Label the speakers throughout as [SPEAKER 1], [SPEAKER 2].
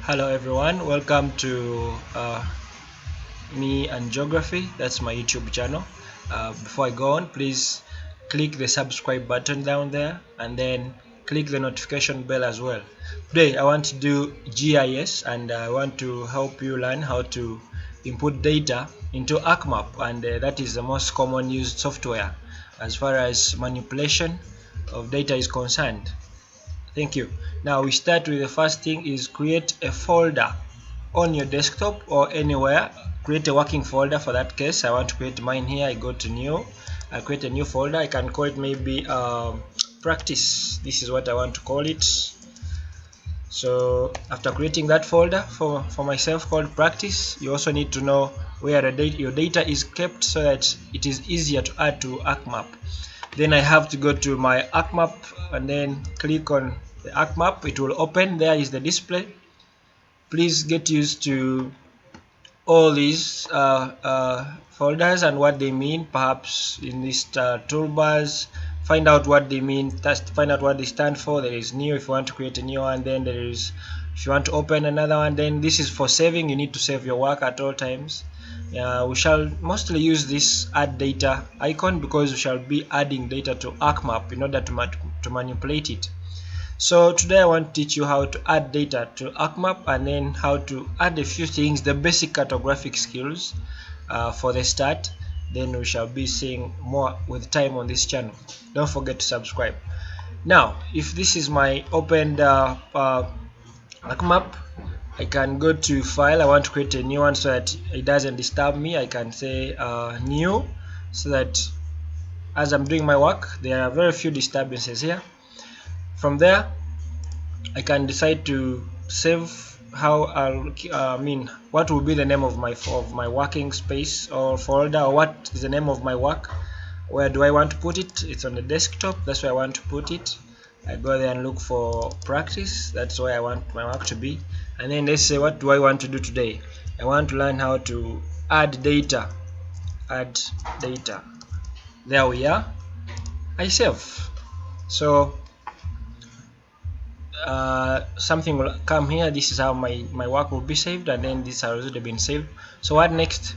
[SPEAKER 1] Hello everyone, welcome to me and geography. That's my YouTube channel. Before I go on, please click the subscribe button down there and then click the notification bell as well. Today I want to do GIS and I want to help you learn how to input data into ArcMap, and that is the most common used software as far as manipulation of data is concerned. Thank you. Now we start with the first thing is create a folder on your desktop or anywhere. Create a working folder. For that case, I want to create mine here. I go to new, I create a new folder. I can call it maybe practice. This is what I want to call it. So after creating that folder for myself called practice, you also need to know where your data is kept so that it is easier to add to ArcMap. Then I have to go to my ArcMap and then click on the ArcMap. It will open. There is the display. Please get used to all these folders and what they mean. Perhaps in this toolbars, find out what they mean, find out what they stand for. There is new if you want to create a new one, then there is if you want to open another one. Then this is for saving. You need to save your work at all times. We shall mostly use this add data icon because we shall be adding data to ArcMap in order to manipulate it. So today I want to teach you how to add data to ArcMap and then how to add a few things, the basic cartographic skills for the start. Then we shall be seeing more with time on this channel. Don't forget to subscribe. Now, if this is my opened ArcMap, I can go to file. I want to create a new one so that it doesn't disturb me. I can say new, so that as I'm doing my work there are very few disturbances here. From there I can decide to save how what will be the name of my working space or folder, or what is the name of my work. Where do I want to put it? It's on the desktop. That's where I want to put it. I go there and look for practice. That's where I want my work to be. And then let's say, what do I want to do today? I want to learn how to add data. Add data. There we are. I save. So something will come here. This is how my work will be saved, and then this has already been saved. So what next?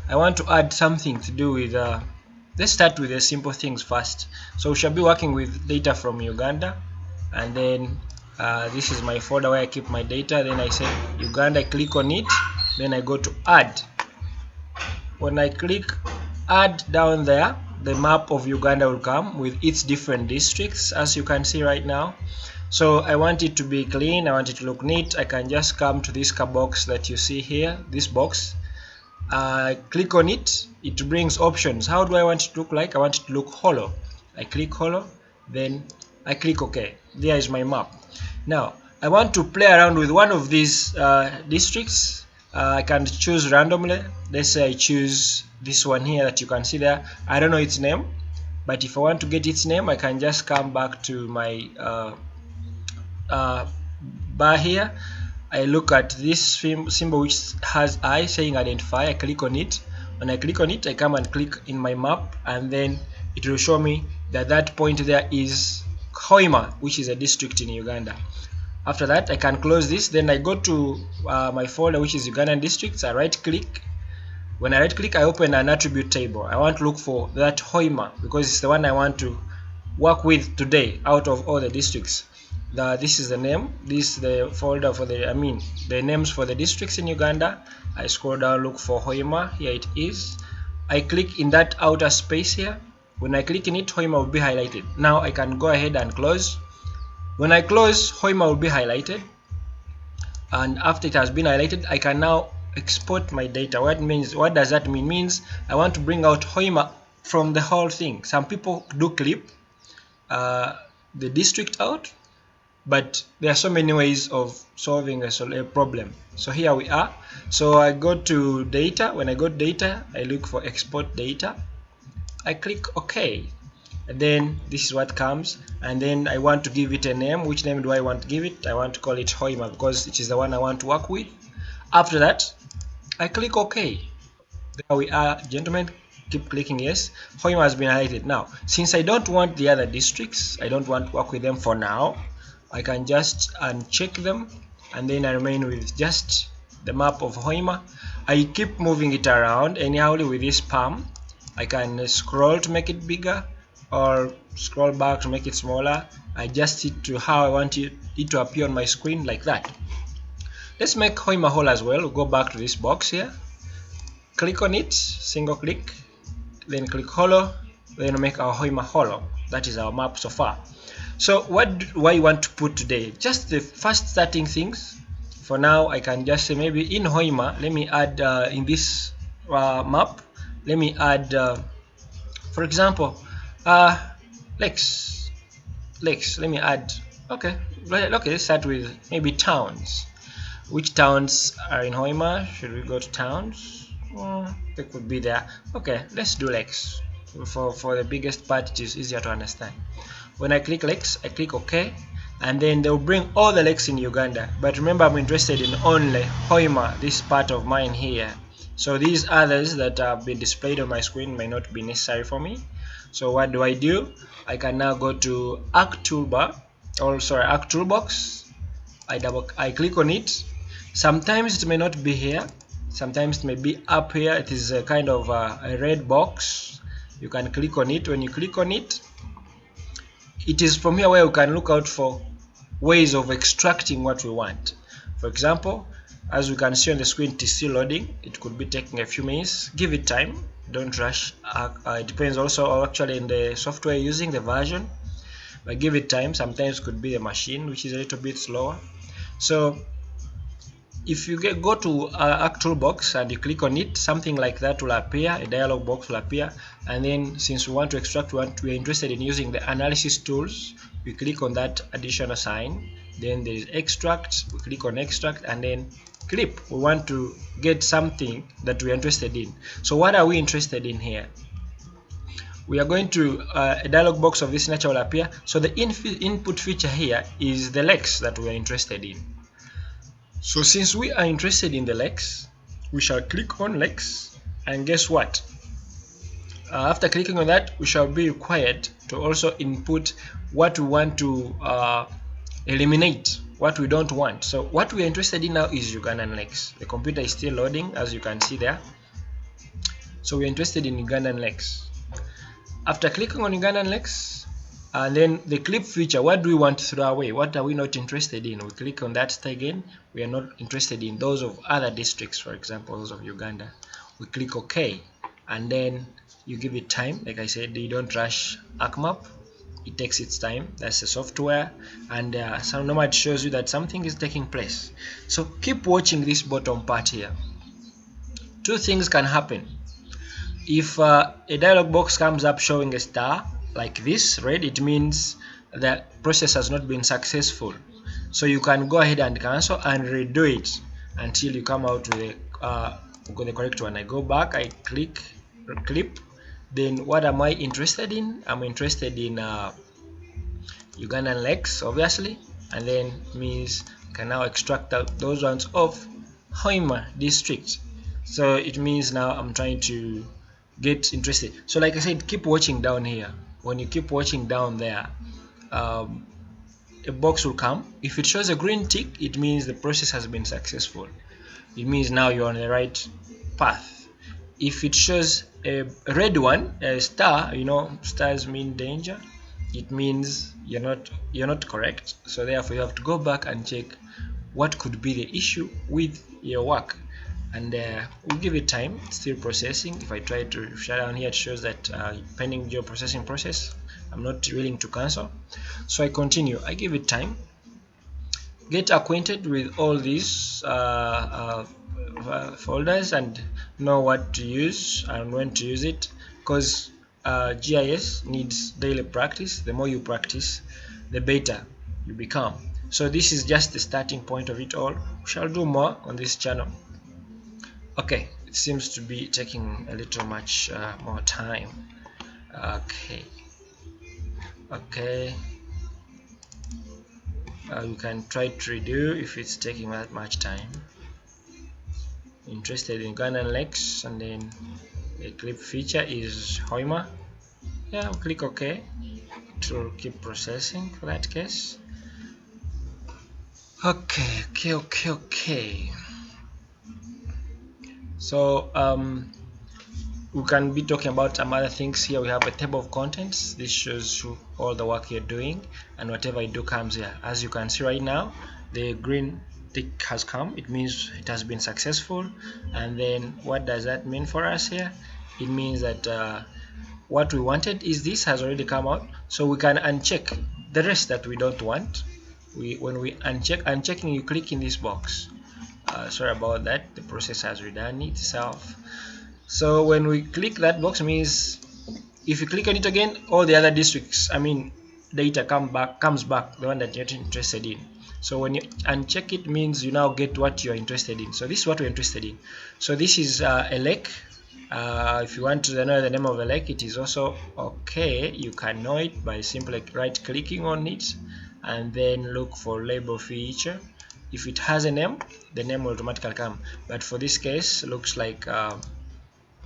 [SPEAKER 1] I want to add something to do with let's start with the simple things first. So we shall be working with data from Uganda, and then this is my folder where I keep my data. Then I say Uganda, I click on it, then I go to add. When I click add down there, the map of Uganda will come with its different districts, as you can see right now. So I want it to be clean, I want it to look neat. I can just come to this box that you see here, this box. Click on it, it brings options. How do I want it to look like? I want it to look hollow. I click hollow, then I click OK. There is my map. Now I want to play around with one of these districts. I can choose randomly. Let's say I choose this one here that you can see there. I don't know its name, but if I want to get its name, I can just come back to my bar here. I look at this symbol which has I saying identify. I click on it. When I click on it, I come and click in my map, and then it will show me that that point there is Hoima, which is a district in Uganda. After that, I can close this. Then I go to my folder, which is Ugandan districts. I right click. When I right click, I open an attribute table. I want to look for that Hoima because it's the one I want to work with today out of all the districts. This is the name. This is the folder for the names for the districts in Uganda. I scroll down, look for Hoima. Here it is. I click in that outer space here. When I click in it, Hoima will be highlighted. Now I can go ahead and close. When I close, Hoima will be highlighted, and after it has been highlighted, I can now export my data. What does that mean? Means I want to bring out Hoima from the whole thing. Some people do clip the district out, but there are so many ways of solving a problem. So here we are. So I go to data. When I go to data, I look for export data. I click OK, and then this is what comes. And then I want to give it a name. Which name do I want to give it? I want to call it Hoima because it is the one I want to work with. After that, I click OK. There we are, gentlemen. Keep clicking yes. Hoima has been highlighted. Now, since I don't want the other districts, I don't want to work with them for now, I can just uncheck them and then I remain with just the map of Hoima. I keep moving it around anyhow with this palm. I can scroll to make it bigger or scroll back to make it smaller. Adjust it to how I want it to appear on my screen, like that. Let's make Hoima whole as well. We'll go back to this box here, click on it, single click, then click hollow, then make our Hoima hollow. That is our map so far. So what do I want to put today? Just the first starting things. For now, I can just say maybe in Hoima, let me add in this map, let me add, for example, lakes. Let me add. Okay, let's start with maybe towns. Which towns are in Hoima? Should we go to towns? They could be there. Okay, let's do lakes. For the biggest part, it is easier to understand. When I click lakes, I click OK, and then they'll bring all the lakes in Uganda. But remember, I'm interested in only Hoima, this part of mine here. So these others that have been displayed on my screen may not be necessary for me. So what do? I can now go to Arc Toolbox. I click on it. Sometimes it may not be here. Sometimes it may be up here. It is a kind of a red box. You can click on it. When you click on it, it is from here where you can look out for ways of extracting what we want. For example, as we can see on the screen, it is still loading. It could be taking a few minutes. Give it time. Don't rush. It depends also actually in the software you're using, the version. But give it time. Sometimes it could be the machine, which is a little bit slower. So if you go to Arc Toolbox and you click on it, something like that will appear. A dialog box will appear, and then since we want to extract, we are interested in using the analysis tools, we click on that additional sign. Then there is extract. We click on extract, and then clip. We want to get something that we are interested in. So what are we interested in here? We are going to a dialog box of this nature will appear. So the input feature here is the lakes that we are interested in. So since we are interested in the lakes, we shall click on lakes, and guess what? After clicking on that, we shall be required to also input what we want to eliminate, what we don't want. So what we are interested in now is Ugandan lakes. The computer is still loading, as you can see there. So we are interested in Ugandan lakes. After clicking on Ugandan lakes, and then the clip feature, what do we want to throw away? What are we not interested in? We click on that again. We are not interested in those of other districts, for example, those of Uganda. We click OK, and then you give it time. Like I said, you don't rush ArcMap. It takes its time. That's the software, and some normally shows you that something is taking place. So keep watching this bottom part here. Two things can happen. If a dialog box comes up showing a star like this, red, it means the process has not been successful. So you can go ahead and cancel and redo it until you come out with the correct one. I go back, I click clip. Then what am I interested in? I'm interested in Ugandan lakes, obviously, and then means I can now extract out those ones of Hoima district. So it means now I'm trying to get interested. So like I said, keep watching down here. When you keep watching down there, a box will come. If it shows a green tick, it means the process has been successful. It means now you're on the right path. If it shows a red one, a star, stars mean danger, it means you're not correct. So therefore you have to go back and check what could be the issue with your work. And we'll give it time. It's still processing. If I try to shut down here, it shows that pending geoprocessing process. I'm not willing to cancel, so I continue. I give it time. Get acquainted with all these folders and know what to use and when to use it, because GIS needs daily practice. The more you practice, the better you become. So this is just the starting point of it all. We shall do more on this channel. Okay, it seems to be taking a little much more time. Okay, you can try to redo if it's taking that much time. Interested in Ugandan lakes, and then the clip feature is Hoima. Yeah, I'll click OK. It will keep processing for that case. Okay. So we can be talking about some other things here. We have a table of contents. This shows you all the work you're doing, and whatever you do comes here. As you can see right now, the green tick has come. It means it has been successful. And then what does that mean for us here? It means that what we wanted is this has already come out, so we can uncheck the rest that we don't want. When we unchecking, you click in this box. Sorry about that, the process has redone itself. So when we click that box, means if you click on it again, all the other districts, data comes back, the one that you're interested in. So when you uncheck it, means you now get what you're interested in. So this is what we're interested in. So this is a lake. If you want to know the name of a lake, it is also okay. You can know it by simply right clicking on it and then look for label feature. If it has a name, the name will automatically come. But for this case, looks like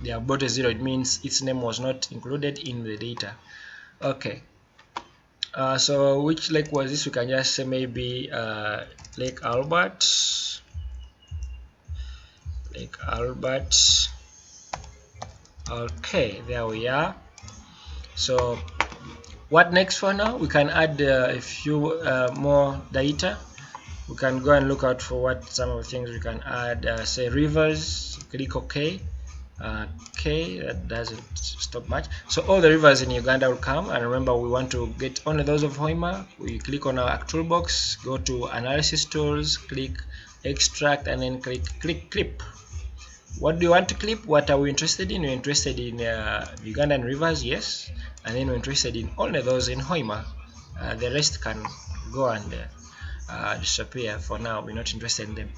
[SPEAKER 1] they have brought a 0. It means its name was not included in the data. Okay. So which lake was this? We can just say maybe Lake Albert. Lake Albert. Okay, there we are. So what next for now? We can add a few more data. We can go and look out for what some of the things we can add. Say rivers. Click OK. Okay, that doesn't stop much. So all the rivers in Uganda will come, and remember we want to get only those of Hoima. We click on our toolbox, go to analysis tools, click extract, and then click clip. What do you want to clip? What are we interested in? We're interested in Ugandan rivers, yes, and then we're interested in only those in Hoima. The rest can go and disappear for now. We're not interested in them.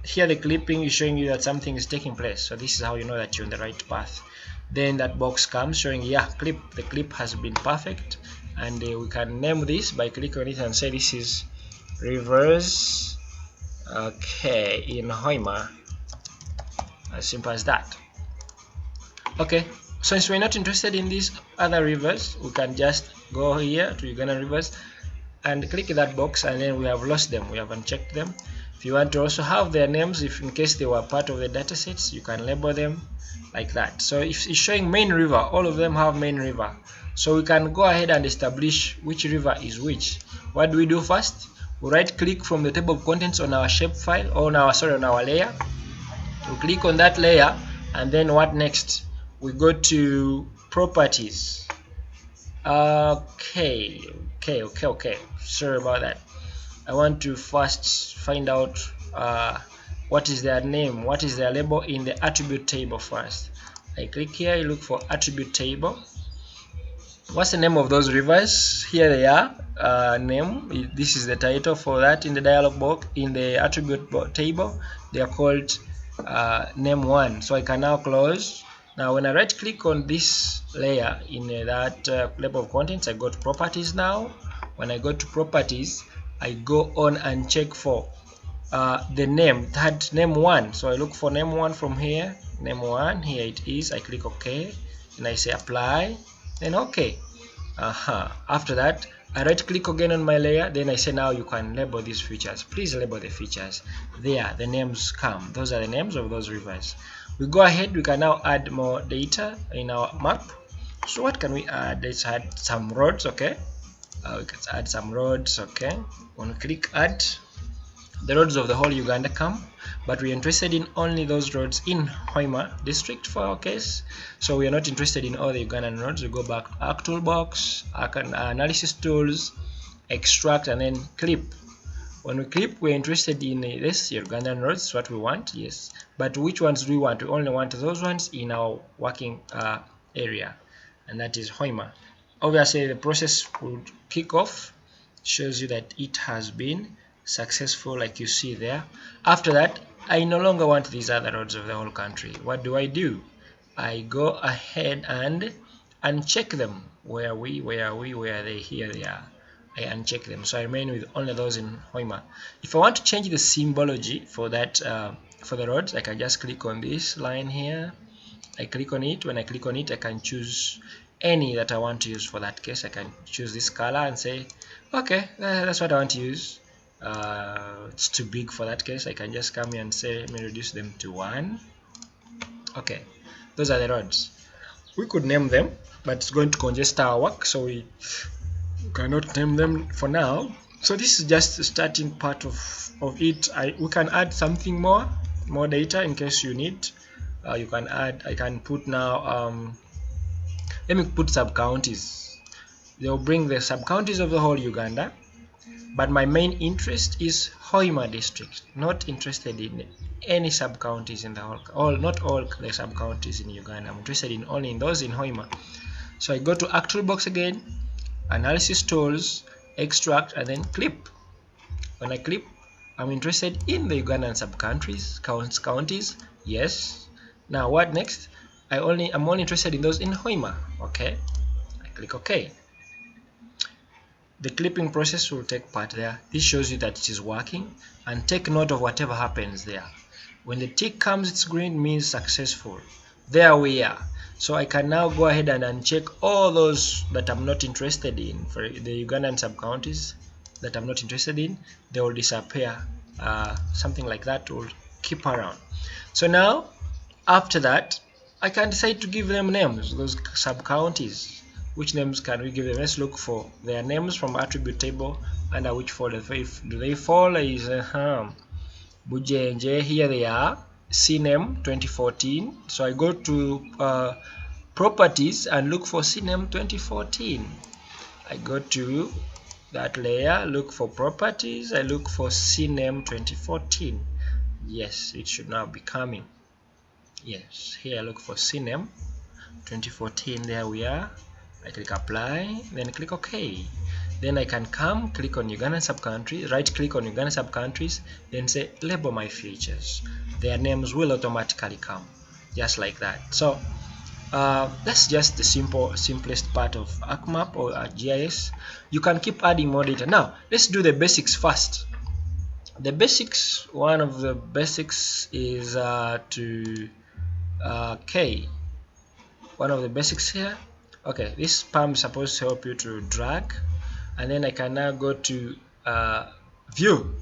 [SPEAKER 1] Here the clipping is showing you that something is taking place, so this is how you know that you're on the right path. Then that box comes showing, yeah, the clip has been perfect, and we can name this by clicking on it and say this is rivers, okay, in Hoima. As simple as that. Okay, since we're not interested in these other rivers, we can just go here to Ugandan rivers and click that box, and then we have lost them, we have unchecked them. If you want to also have their names, if in case they were part of the datasets, you can label them like that. So if it's showing main river, all of them have main river. So we can go ahead and establish which river is which. What do we do first? We right click from the table of contents on our shapefile, on our layer. We click on that layer, and then what next? We go to properties. Okay. Sorry about that. I want to first find out what is their name, what is their label in the attribute table first. I click here, I look for attribute table. What's the name of those rivers? Here they are. Name. This is the title for that in the dialog box. In the attribute table, they are called name 1. So I can now close. Now when I right click on this layer in that label of contents, I go to properties now. When I go to properties, I go on and check for the name, that name 1. So I look for name 1 from here. Name 1, here it is. I click OK, and I say apply, then OK. After that, I right click again on my layer, then I say now you can label these features. Please label the features. There, the names come. Those are the names of those rivers. We go ahead, we can now add more data in our map. So what can we add? Let's add some roads, okay? We can add some roads, okay? When we click add, the roads of the whole Uganda come, but we're interested in only those roads in Hoima district for our case. So we are not interested in all the Ugandan roads. We go back to Arc Toolbox, Arc Analysis Tools, Extract, and then Clip. When we clip, we're interested in this Ugandan roads, what we want, yes. But which ones do we want? We only want those ones in our working area, and that is Hoima. Obviously, the process would kick off. Shows you that it has been successful, like you see there. After that, I no longer want these other roads of the whole country. What do? I go ahead and uncheck them. Where are they? Here they are. I uncheck them, so I remain with only those in Hoima. If I want to change the symbology for that for the roads, I can just click on this line here. I click on it. When I click on it, I can choose any that I want to use. For that case, I can choose this color and say, okay, that's what I want to use. it's too big for that case. I can just come here and say let me reduce them to 1. Okay, those are the roads. We could name them, but it's going to congest our work, so we cannot name them for now. So this is just the starting part of it. We can add something more data in case you need. You can add, I can put now, let me put sub-counties. They'll bring the sub-counties of the whole Uganda, but my main interest is Hoima district. Not interested in any sub-counties in the whole, not all the sub-counties in Uganda. I'm interested in only in those in Hoima. So I go to Act Toolbox again, Analysis Tools, Extract, and then Clip. When I clip, I'm interested in the Ugandan sub-countries, counties, yes. Now what next? I'm only interested in those in Hoima, okay. I click OK. The clipping process will take part there. This shows you that it is working, and take note of whatever happens there. When the tick comes, it's green, means successful. There we are. So I can now go ahead and uncheck all those that I'm not interested in. For the Ugandan sub-counties that I'm not interested in, they will disappear. Something like that will keep around. So now, after that, I can decide to give them names, those sub-counties. Which names can we give them? Let's look for their names from attribute table. Under which folder do they fall? Is Bujenje, here they are, CNAME 2014. So I go to properties and look for CNAME 2014. I go to that layer, look for properties, I look for CNAME 2014. Yes, it should now be coming. Yes, here I look for CNAME 2014. There we are. I click apply, then click OK. Then I can come, click on Ugandan sub-country, right click on Ugandan sub-countries, then say label my features. Their names will automatically come, just like that. So that's just the simplest part of ArcMap or GIS. You can keep adding more data. Now let's do the basics first. The basics, one of the basics is one of the basics here. Okay, this palm is supposed to help you to drag, and then I can now go to view.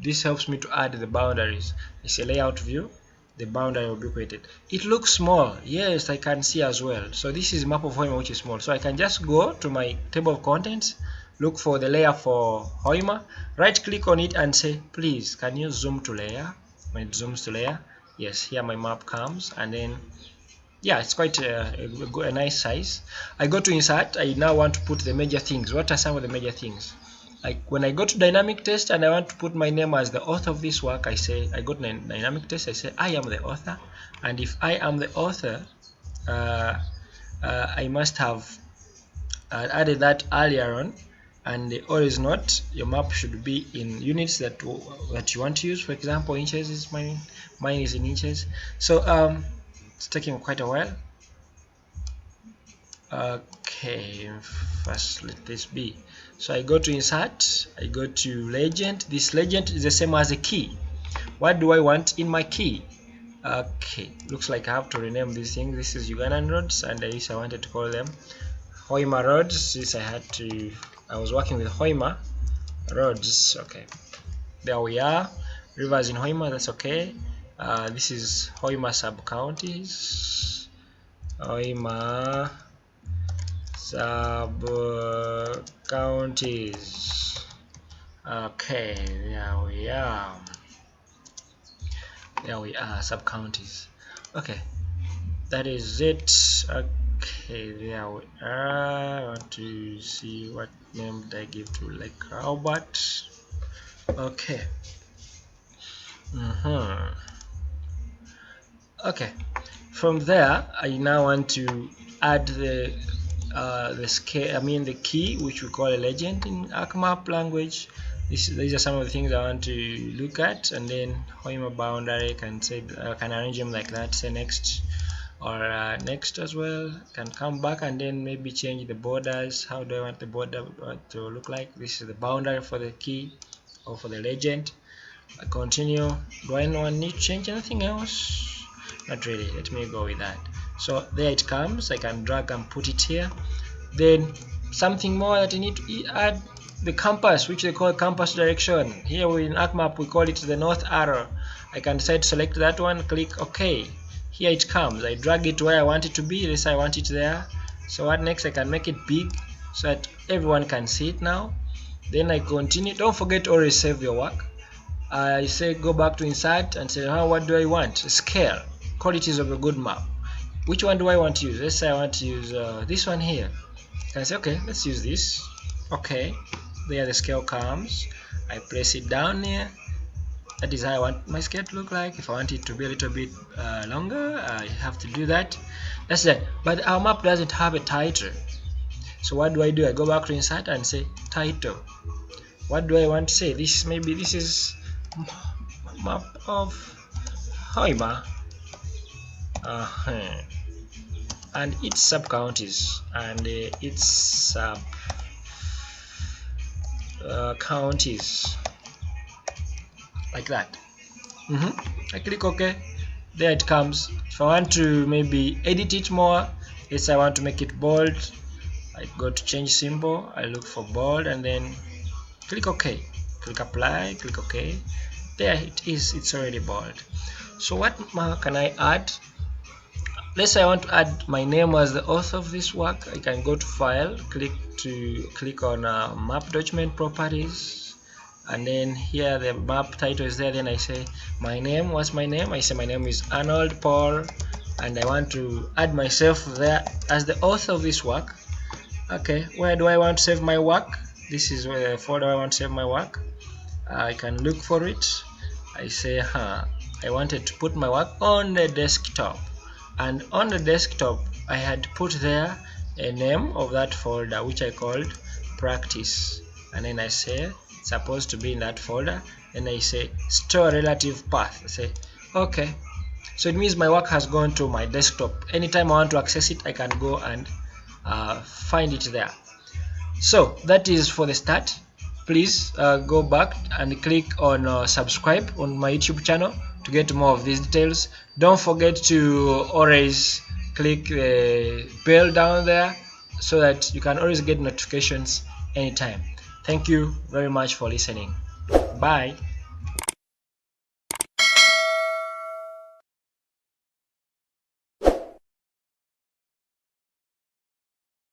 [SPEAKER 1] This helps me to add the boundaries. It's a layout view. The boundary will be created. It looks small. Yes, I can see as well. So this is map of Hoima, which is small. So I can just go to my table of contents, look for the layer for Hoima, right click on it and say, please, can you zoom to layer? When it zooms to layer, yes, here my map comes, and then yeah, it's quite a nice size. I go to insert. I now want to put the major things. What are some of the major things? Like when I go to dynamic test and I want to put my name as the author of this work, I say, I go to dynamic test, I say I am the author, and if I am the author, I must have added that earlier on, and or is not, your map should be in units that you want to use. For example, inches is mine is in inches. So it's taking quite a while. Okay, first let this be. So I go to insert, I go to legend. This legend is the same as a key. What do I want in my key? Okay, looks like I have to rename this thing. This is Ugandan roads, and this I wanted to call them Hoima roads. This I was working with Hoima roads. Okay, there we are. Rivers in Hoima, that's okay. This is Hoima sub-counties. Hoima sub-counties. Okay, there we are. There we are, sub-counties. Okay, that is it. Okay, there we are. I want to see what name did I give to like Albert. Okay. Okay, from there I now want to add the scale, the key, which we call a legend in ArcMap language. These are some of the things I want to look at, and then Hoima boundary can say, can arrange them like that, say next or next as well. Can come back and then maybe change the borders. How do I want the border to look like? This is the boundary for the key or for the legend. I continue. Do I need to change anything else? Not really. Let me go with that. So there it comes. I can drag and put it here. Then something more that I need to add. the compass, which they call compass direction. Here in ArcMap we call it the north arrow. I can decide to select that one, click OK. Here it comes. I drag it where I want it to be. This I want it there. So what next? I can make it big so that everyone can see it now. Then I continue. Don't forget to always save your work. I say go back to insert and say, what do I want? Scale, qualities of a good map. Which one do I want to use? Let's say I want to use this one here. Can I say, okay, let's use this. Okay, there the scale comes. I press it down here. That is how I want my scale to look like. If I want it to be a little bit longer, I have to do that. That's that. But our map doesn't have a title. So what do? I go back to insert and say title. What do I want to say? Maybe this is map of Hoima. And its sub counties and its sub counties, like that. I click OK. There it comes. If I want to maybe edit it more, yes, I want to make it bold, I go to change symbol, I look for bold and then click OK. Click apply, click OK. There it is, it's already bold. So what can I add? Let's say I want to add my name as the author of this work. I can go to file, click on map document properties, and then here the map title is there. Then I say my name. What's my name? I say my name is Arnold Paul, and I want to add myself there as the author of this work. Okay, where do I want to save my work? This is where the folder I want to save my work. I can look for it. I say I wanted to put my work on the desktop, and on the desktop I had put there a name of that folder which I called practice, and then I say it's supposed to be in that folder. Then I say store relative path. I say okay, so it means my work has gone to my desktop. Anytime I want to access it, I can go and find it there. So that is for the start. Please go back and click on subscribe on my YouTube channel to get more of these details. Don't forget to always click the bell down there so that you can always get notifications anytime. Thank you very much for listening. Bye.